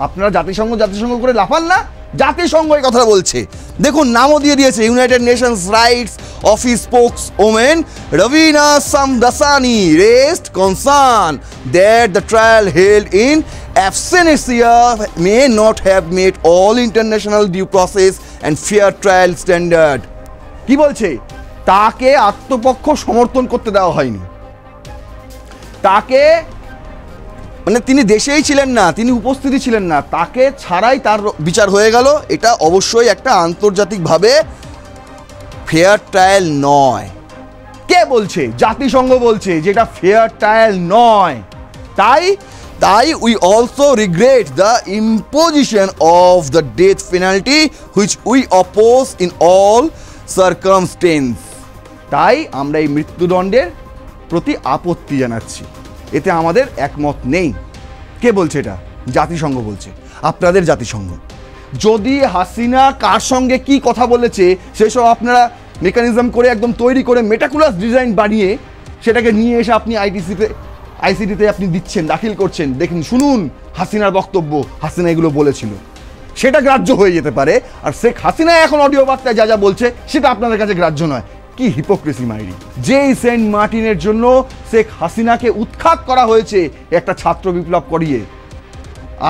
আপনারা জাতিসংঘ জাতিসংঘ করে লাফান না, জাতিসংঘ এই কথা বলছে। দেখুন নামও দিয়ে দিয়েছে, United Nations rights office spokeswoman Ravina Shamdasani rest concern that the trial held in absentia may not have met all international due process and fair trial standard। কি বলছে? তাকে আত্মপক্ষ সমর্থন করতে দেওয়া হয়নি, তাকে মানে তিনি দেশেই ছিলেন না, তিনি উপস্থিতি ছিলেন না, তাকে ছাড়াই তার বিচার হয়ে গেল। এটা অবশ্যই একটা আন্তর্জাতিকভাবে ফেয়ার ট্রায়াল নয়। কে বলছে? জাতিসংঘ বলছে যে এটা ফেয়ার ট্রায়াল নয়। তাই we also regret the imposition of the death penalty which we oppose in all circumstance. তাই আমরা এই মৃত্যুদণ্ডের প্রতি আপত্তি জানাচ্ছি, এতে আমাদের একমত নেই। কে বলছে এটা? জাতিসংঘ বলছে, আপনাদের জাতিসংঘ। যদি হাসিনা কার সঙ্গে কি কথা বলেছে সেসব আপনারা মেকানিজম করে একদম তৈরি করে মেটাকুলাস ডিজাইন বানিয়ে সেটাকে নিয়ে এসে আপনি আইসিটিতে আপনি দিচ্ছেন, দাখিল করছেন, দেখুন শুনুন হাসিনার বক্তব্য, হাসিনা এগুলো বলেছিল, সেটা গ্রাহ্য হয়ে যেতে পারে। আর শেখ হাসিনা এখন অডিও বার্তায় যা যা বলছে সেটা আপনাদের কাছে গ্রাহ্য নয়। কি হিপোক্রেসি মাইরি! যেই সেন্ট মার্টিনের জন্য শেখ হাসিনাকে উৎখাত করা হয়েছে একটা ছাত্র বিপ্লব করিয়ে,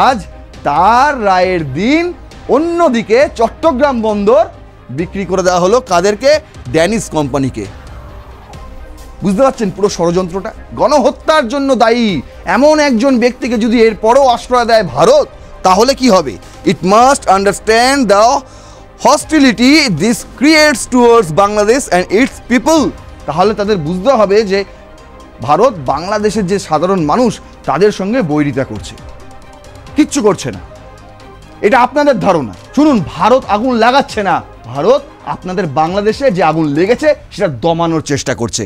আজ তার রায়ের দিন অন্যদিকে চট্টগ্রাম বন্দর বিক্রি করে দেওয়া হলো কাদেরকে? ড্যানিশ কোম্পানিকে। বুঝতে পারছেন পুরো ষড়যন্ত্রটা? গণহত্যার জন্য দায়ী এমন একজন ব্যক্তিকে যদি এরপরও আশ্রয় দেয় ভারত, তাহলে কি হবে? It must understand the hostility this creates towards Bangladesh and it's people. তাহলে তাদের বুঝতে হবে যে ভারত বাংলাদেশের যে সাধারণ মানুষ তাদের সঙ্গে বৈরিতা করছে, কিচ্ছু করছে না। এটা আপনাদের ধারণা। শুনুন, ভারত আগুন লাগাচ্ছে না, ভারত আপনাদের বাংলাদেশে যে আগুন লেগেছে সেটা দমানোর চেষ্টা করছে।